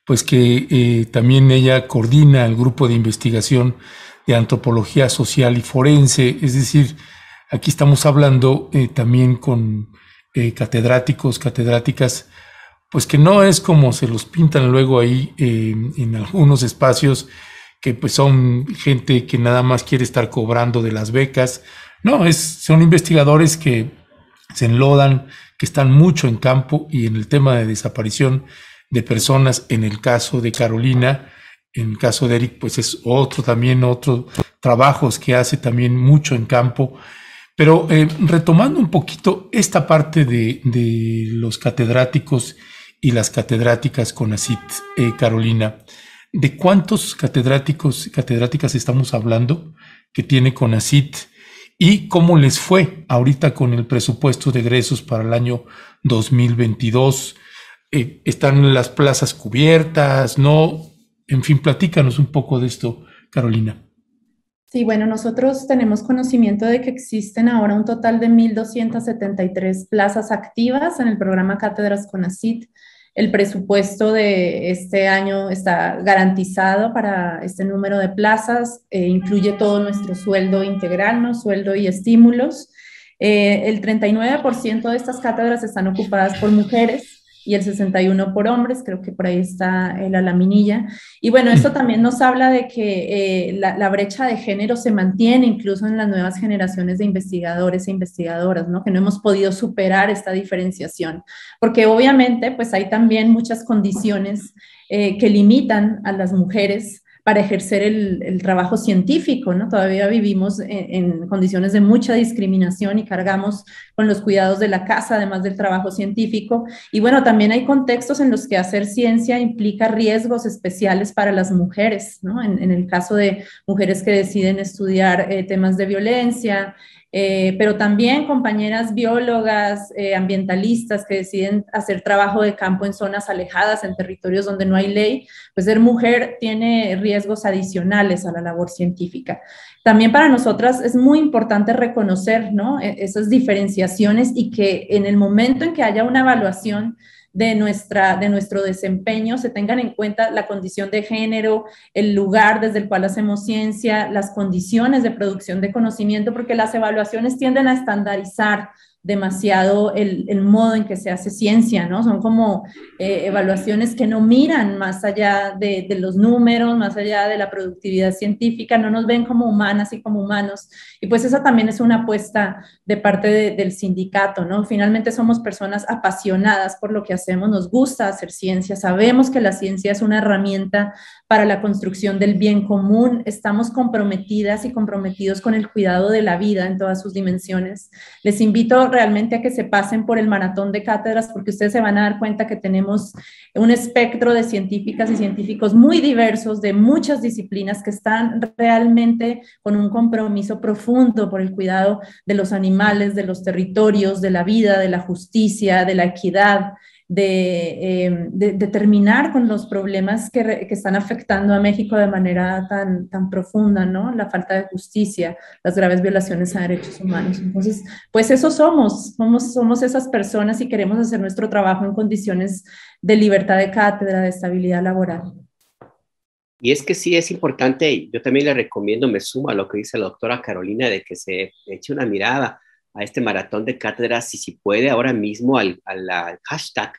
pues que también ella coordina el grupo de investigación de antropología social y forense, es decir, aquí estamos hablando también con catedráticos, catedráticas, pues que no es como se los pintan luego ahí en algunos espacios, que pues son gente que nada más quiere estar cobrando de las becas. No, son investigadores que se enlodan, que están mucho en campo, y en el tema de desaparición de personas, en el caso de Carolina, en el caso de Eric, pues es otro trabajos que hace también mucho en campo. Pero retomando un poquito esta parte de los catedráticos y las catedráticas CONACYT, Carolina, ¿de cuántos catedráticos y catedráticas estamos hablando que tiene CONACYT? ¿Y cómo les fue ahorita con el presupuesto de egresos para el año 2022? ¿Están las plazas cubiertas? ¿No? En fin, platícanos un poco de esto, Carolina. Sí, bueno, nosotros tenemos conocimiento de que existen ahora un total de 1.273 plazas activas en el programa Cátedras CONACYT. El presupuesto de este año está garantizado para este número de plazas, incluye todo nuestro sueldo integral, ¿no? Sueldo y estímulos. El 39% de estas cátedras están ocupadas por mujeres y el 61% por hombres, creo que por ahí está la laminilla. Y bueno, esto también nos habla de que la brecha de género se mantiene incluso en las nuevas generaciones de investigadores e investigadoras, ¿no? Que no hemos podido superar esta diferenciación, porque obviamente pues hay también muchas condiciones que limitan a las mujeres para ejercer el trabajo científico, ¿no? Todavía vivimos en condiciones de mucha discriminación y cargamos con los cuidados de la casa, además del trabajo científico. Y bueno, también hay contextos en los que hacer ciencia implica riesgos especiales para las mujeres, ¿no? En el caso de mujeres que deciden estudiar temas de violencia, pero también compañeras biólogas, ambientalistas que deciden hacer trabajo de campo en zonas alejadas, en territorios donde no hay ley, pues ser mujer tiene riesgos adicionales a la labor científica. También para nosotras es muy importante reconocer, ¿no? Esas diferenciaciones, y que en el momento en que haya una evaluación de nuestro desempeño se tengan en cuenta la condición de género, el lugar desde el cual hacemos ciencia, las condiciones de producción de conocimiento, porque las evaluaciones tienden a estandarizar demasiado el modo en que se hace ciencia, ¿no? Son como evaluaciones que no miran más allá de los números, más allá de la productividad científica, no nos ven como humanas y como humanos. Y pues esa también es una apuesta de parte del sindicato, ¿no? Finalmente somos personas apasionadas por lo que hacemos, nos gusta hacer ciencia, sabemos que la ciencia es una herramienta para la construcción del bien común, estamos comprometidas y comprometidos con el cuidado de la vida en todas sus dimensiones. Les invito realmente a que se pasen por el maratón de cátedras, porque ustedes se van a dar cuenta que tenemos un espectro de científicas y científicos muy diversos, de muchas disciplinas, que están realmente con un compromiso profundo por el cuidado de los animales, de los territorios, de la vida, de la justicia, de la equidad, de terminar con los problemas que están afectando a México de manera tan profunda, ¿no? La falta de justicia, las graves violaciones a derechos humanos. Entonces, pues eso somos esas personas, y queremos hacer nuestro trabajo en condiciones de libertad de cátedra, de estabilidad laboral. Y es que sí es importante, y yo también le recomiendo, me sumo a lo que dice la doctora Carolina, de que se eche una mirada a este maratón de cátedras, y si puede ahora mismo al hashtag,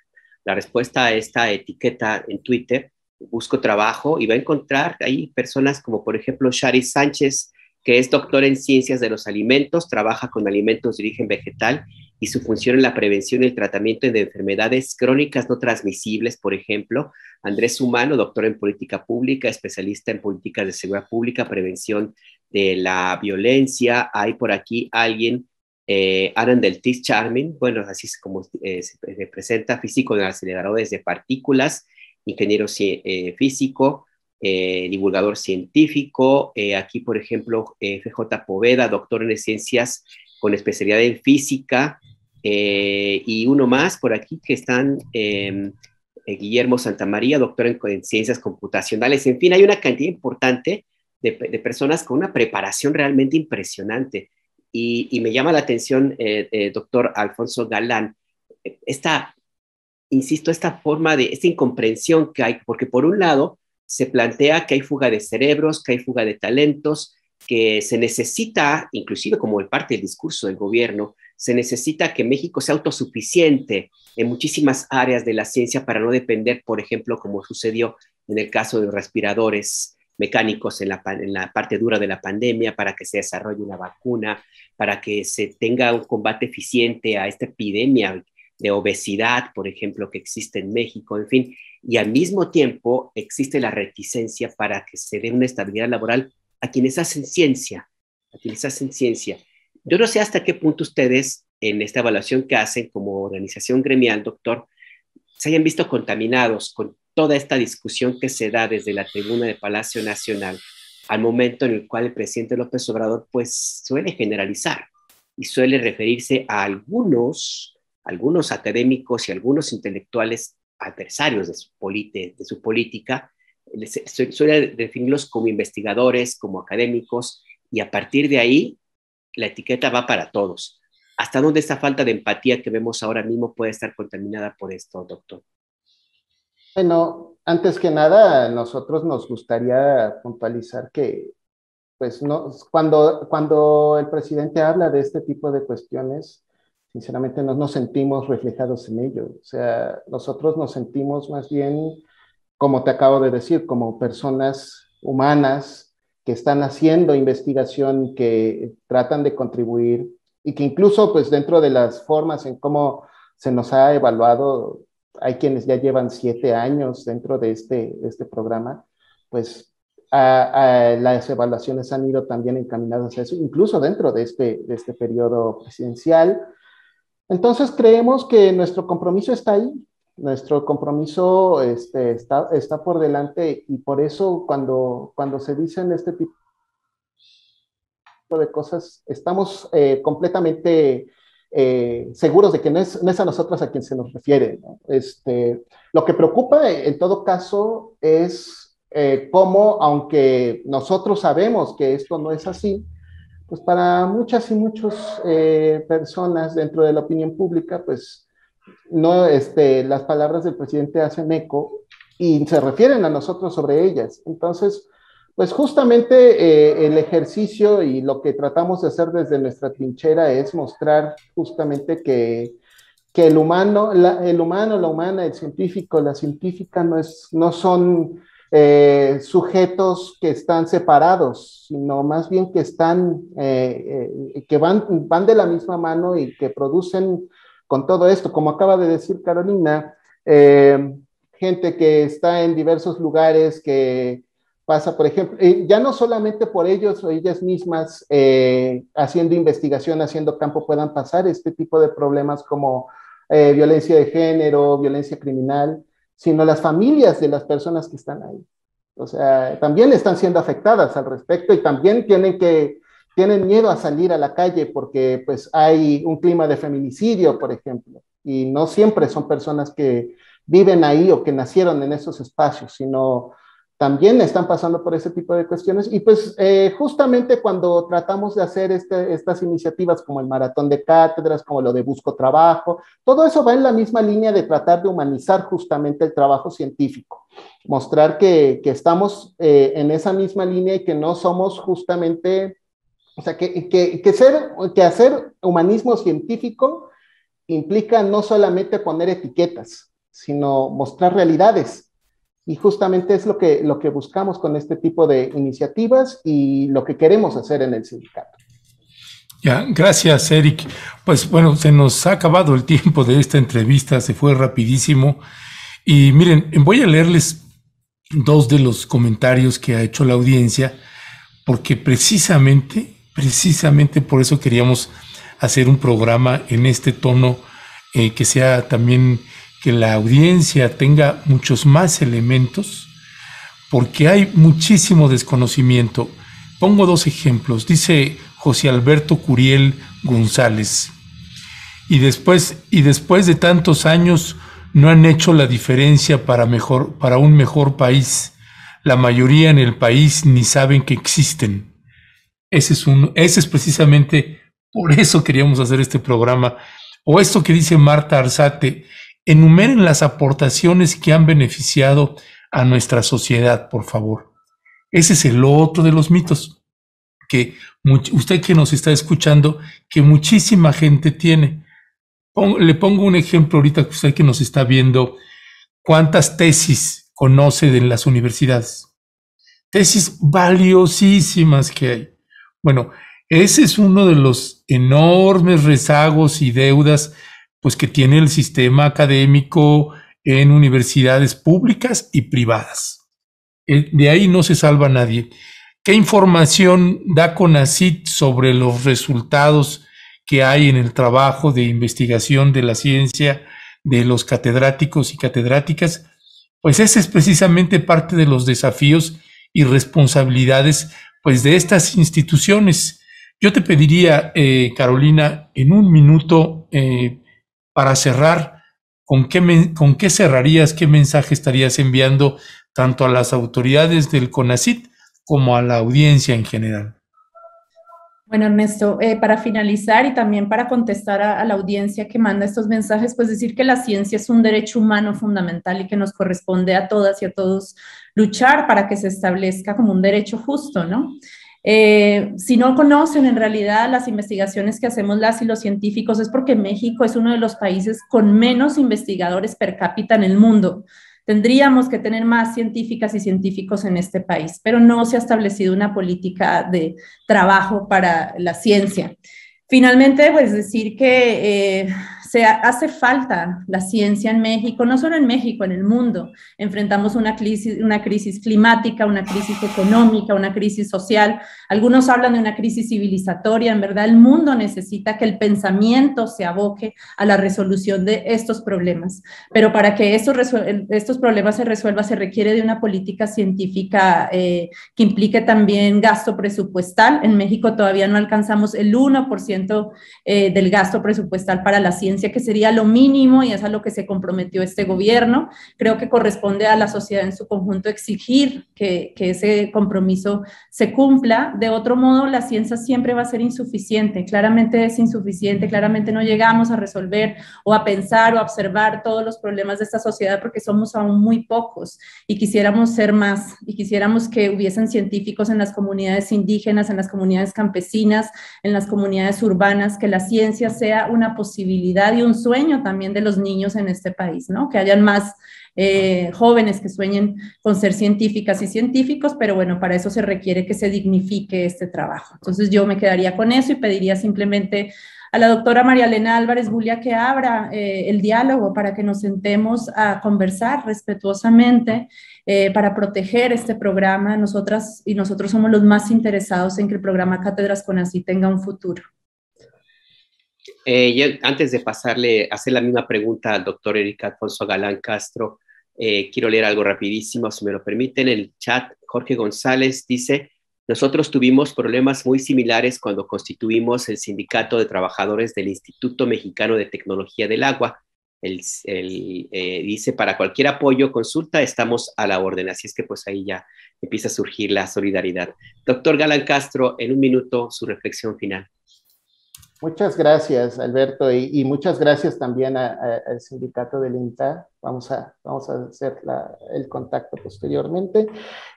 la respuesta a esta etiqueta en Twitter, busco trabajo, y va a encontrar ahí personas como por ejemplo Shari Sánchez, que es doctora en ciencias de los alimentos, trabaja con alimentos de origen vegetal, y su función en la prevención y el tratamiento de enfermedades crónicas no transmisibles, por ejemplo. Andrés Humano, doctor en política pública, especialista en políticas de seguridad pública, prevención de la violencia. Hay por aquí alguien, Aran del Tis Charmin, bueno, así es como se presenta, físico de aceleradores de partículas, ingeniero físico, divulgador científico. Aquí, por ejemplo, FJ Poveda, doctor en ciencias con especialidad en física, y uno más por aquí que están, Guillermo Santamaría, doctor en ciencias computacionales. En fin, hay una cantidad importante de personas con una preparación realmente impresionante. Y me llama la atención, doctor Alfonso Galán, esta forma esta incomprensión que hay, porque por un lado se plantea que hay fuga de cerebros, que hay fuga de talentos, que se necesita, inclusive como parte del discurso del gobierno, se necesita que México sea autosuficiente en muchísimas áreas de la ciencia para no depender, por ejemplo, como sucedió en el caso de los respiradores mecánicos en la parte dura de la pandemia, para que se desarrolle una vacuna, para que se tenga un combate eficiente a esta epidemia de obesidad, por ejemplo, que existe en México, en fin, y al mismo tiempo existe la reticencia para que se dé una estabilidad laboral a quienes hacen ciencia, Yo no sé hasta qué punto ustedes, en esta evaluación que hacen como organización gremial, doctor, se hayan visto contaminados con toda esta discusión que se da desde la tribuna de Palacio Nacional al momento en el cual el presidente López Obrador pues suele generalizar y suele referirse a algunos académicos y algunos intelectuales adversarios de su política, suele definirlos como investigadores, como académicos, y a partir de ahí la etiqueta va para todos. ¿Hasta dónde esta falta de empatía que vemos ahora mismo puede estar contaminada por esto, doctor? Bueno, antes que nada, a nosotros nos gustaría puntualizar que, pues, no, cuando el presidente habla de este tipo de cuestiones, sinceramente no nos sentimos reflejados en ello. O sea, nosotros nos sentimos más bien, como te acabo de decir, como personas humanas que están haciendo investigación, que tratan de contribuir y que incluso, pues, dentro de las formas en cómo se nos ha evaluado, hay quienes ya llevan 7 años dentro de este programa, pues las evaluaciones han ido también encaminadas a eso, incluso dentro de este periodo presidencial. Entonces creemos que nuestro compromiso está ahí, nuestro compromiso está por delante, y por eso cuando se dicen este tipo de cosas, estamos completamente seguros de que no es a nosotros a quien se nos refiere, ¿no? Lo que preocupa en todo caso es cómo, aunque nosotros sabemos que esto no es así, pues para muchas y muchas personas dentro de la opinión pública, pues no, las palabras del presidente hacen eco y se refieren a nosotros sobre ellas. Entonces, pues justamente el ejercicio y lo que tratamos de hacer desde nuestra trinchera es mostrar justamente que el humano, la humana, el científico, la científica no son sujetos que están separados, sino más bien que que van de la misma mano y que producen con todo esto, como acaba de decir Carolina, gente que está en diversos lugares, que pasa, por ejemplo, ya no solamente por ellos o ellas mismas haciendo investigación, haciendo campo, puedan pasar este tipo de problemas como violencia de género, violencia criminal, sino las familias de las personas que están ahí. O sea, también están siendo afectadas al respecto y también tienen miedo a salir a la calle porque pues hay un clima de feminicidio, por ejemplo, y no siempre son personas que viven ahí o que nacieron en esos espacios, sino también están pasando por ese tipo de cuestiones. Y pues justamente cuando tratamos de hacer estas iniciativas como el maratón de cátedras, como lo de Busco Trabajo, todo eso va en la misma línea de tratar de humanizar justamente el trabajo científico, mostrar que estamos en esa misma línea y que no somos justamente, o sea, que hacer humanismo científico implica no solamente poner etiquetas, sino mostrar realidades. Y justamente es lo que buscamos con este tipo de iniciativas y lo que queremos hacer en el sindicato. Ya, gracias, Eric. Pues bueno, se nos ha acabado el tiempo de esta entrevista, se fue rapidísimo. Y miren, voy a leerles 2 de los comentarios que ha hecho la audiencia, porque precisamente por eso queríamos hacer un programa en este tono, que sea también que la audiencia tenga muchos más elementos, porque hay muchísimo desconocimiento. Pongo 2 ejemplos. Dice José Alberto Curiel González, y después de tantos años no han hecho la diferencia para un mejor país. la mayoría en el país ni saben que existen. Ese es precisamente por eso queríamos hacer este programa. O esto que dice Marta Arzate, enumeren las aportaciones que han beneficiado a nuestra sociedad, por favor. Ese es el otro de los mitos que usted que nos está escuchando, que muchísima gente tiene. Le pongo un ejemplo ahorita que usted que nos está viendo, ¿cuántas tesis conoce de las universidades? Tesis valiosísimas que hay. Bueno, ese es uno de los enormes rezagos y deudas pues, que tiene el sistema académico en universidades públicas y privadas. De ahí no se salva nadie. ¿Qué información da CONACYT sobre los resultados que hay en el trabajo de investigación de la ciencia de los catedráticos y catedráticas? Pues ese es precisamente parte de los desafíos y responsabilidades pues, de estas instituciones. Yo te pediría, Carolina, en un minuto para cerrar, ¿con qué cerrarías, qué mensaje estarías enviando tanto a las autoridades del CONACYT como a la audiencia en general? Bueno, Ernesto, para finalizar y también para contestar a la audiencia que manda estos mensajes, pues decir que la ciencia es un derecho humano fundamental y que nos corresponde a todas y a todos luchar para que se establezca como un derecho justo, ¿no? Si no conocen en realidad las investigaciones que hacemos las y los científicos, es porque México es uno de los países con menos investigadores per cápita en el mundo. Tendríamos que tener más científicas y científicos en este país, pero no se ha establecido una política de trabajo para la ciencia. Finalmente, pues decir que se hace falta la ciencia en México, no solo en México, en el mundo. Enfrentamos una crisis climática, una crisis económica, una crisis social. Algunos hablan de una crisis civilizatoria. En verdad, el mundo necesita que el pensamiento se aboque a la resolución de estos problemas. Pero para que estos problemas se resuelvan, se requiere de una política científica que implique también gasto presupuestal. En México todavía no alcanzamos el 1% del gasto presupuestal para la ciencia, que sería lo mínimo y es a lo que se comprometió este gobierno. Creo que corresponde a la sociedad en su conjunto exigir que ese compromiso se cumpla. De otro modo, la ciencia siempre va a ser insuficiente. Claramente es insuficiente, claramente no llegamos a resolver o a pensar o a observar todos los problemas de esta sociedad porque somos aún muy pocos y quisiéramos ser más y quisiéramos que hubiesen científicos en las comunidades indígenas, en las comunidades campesinas, en las comunidades urbanas, que la ciencia sea una posibilidad y un sueño también de los niños en este país, ¿no? Que hayan más jóvenes que sueñen con ser científicas y científicos, pero bueno, para eso se requiere que se dignifique este trabajo. Entonces yo me quedaría con eso y pediría simplemente a la doctora María Elena Álvarez Bulia que abra el diálogo para que nos sentemos a conversar respetuosamente para proteger este programa. Nosotras y nosotros somos los más interesados en que el programa Cátedras CONACYT tenga un futuro. Yo, antes de hacer la misma pregunta al doctor Eric Alfonso Galán Castro, quiero leer algo rapidísimo, si me lo permiten. En el chat, Jorge González dice: nosotros tuvimos problemas muy similares cuando constituimos el Sindicato de Trabajadores del Instituto Mexicano de Tecnología del Agua. Dice, para cualquier apoyo, consulta, estamos a la orden. Así es que pues ahí ya empieza a surgir la solidaridad. Doctor Galán Castro, en un minuto, su reflexión final. Muchas gracias, Alberto, y muchas gracias también al sindicato del INTA. Vamos a hacer el contacto posteriormente.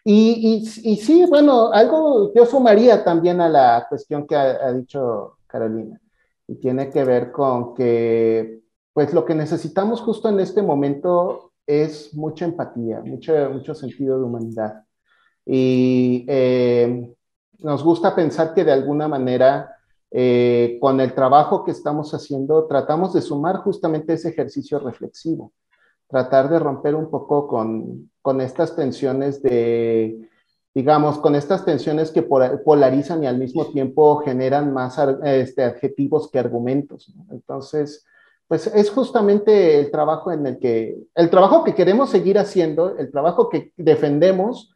Y sí, bueno, algo yo sumaría también a la cuestión que ha dicho Carolina, y tiene que ver con que, pues lo que necesitamos justo en este momento es mucha empatía, mucho sentido de humanidad. Y nos gusta pensar que de alguna manera, con el trabajo que estamos haciendo, tratamos de sumar justamente ese ejercicio reflexivo, tratar de romper un poco con estas tensiones digamos, con estas tensiones que polarizan y al mismo tiempo generan más adjetivos que argumentos, ¿no? Entonces, pues es justamente el trabajo que queremos seguir haciendo, el trabajo que defendemos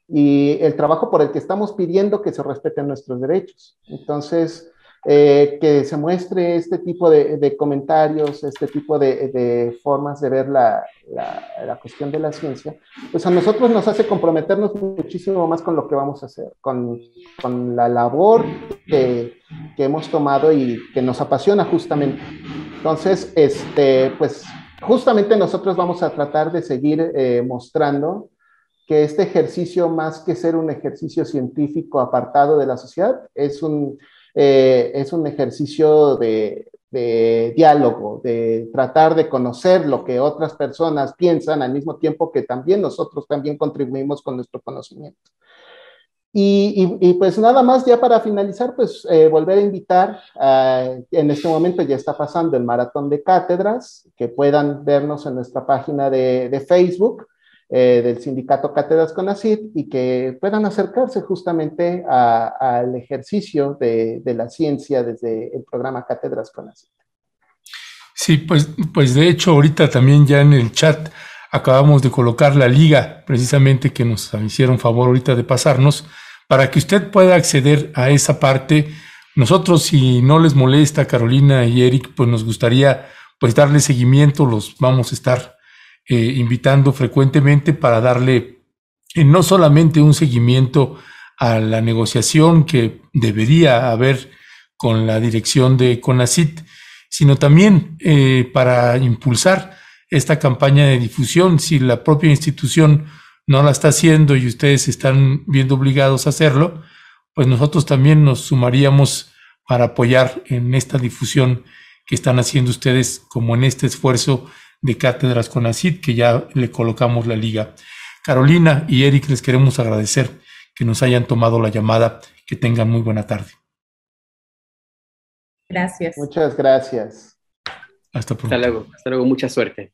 y el trabajo por el que estamos pidiendo que se respeten nuestros derechos. Entonces, que se muestre este tipo de comentarios, este tipo de formas de ver la cuestión de la ciencia, pues a nosotros nos hace comprometernos muchísimo más con lo que vamos a hacer, con la labor que hemos tomado y que nos apasiona justamente. Entonces, pues justamente nosotros vamos a tratar de seguir mostrando que este ejercicio, más que ser un ejercicio científico apartado de la sociedad, es un ejercicio de diálogo, de tratar de conocer lo que otras personas piensan al mismo tiempo que también nosotros también contribuimos con nuestro conocimiento. Y pues nada más ya para finalizar, pues volver a invitar, en este momento ya está pasando el maratón de cátedras, que puedan vernos en nuestra página de Facebook, del sindicato Cátedras CONACYT, y que puedan acercarse justamente al ejercicio de la ciencia desde el programa Cátedras CONACYT. Sí, pues de hecho ahorita también ya en el chat acabamos de colocar la liga precisamente que nos hicieron favor ahorita de pasarnos para que usted pueda acceder a esa parte. Nosotros, si no les molesta, Carolina y Eric, pues nos gustaría pues darle seguimiento, los vamos a estar invitando frecuentemente para darle no solamente un seguimiento a la negociación que debería haber con la dirección de CONACYT, sino también para impulsar esta campaña de difusión. Si la propia institución no la está haciendo y ustedes están viendo obligados a hacerlo, pues nosotros también nos sumaríamos para apoyar en esta difusión que están haciendo ustedes, como en este esfuerzo de Cátedras CONACYT, que ya le colocamos la liga. Carolina y Eric, les queremos agradecer que nos hayan tomado la llamada. Que tengan muy buena tarde. Gracias. Muchas gracias. Hasta pronto. Hasta luego, mucha suerte.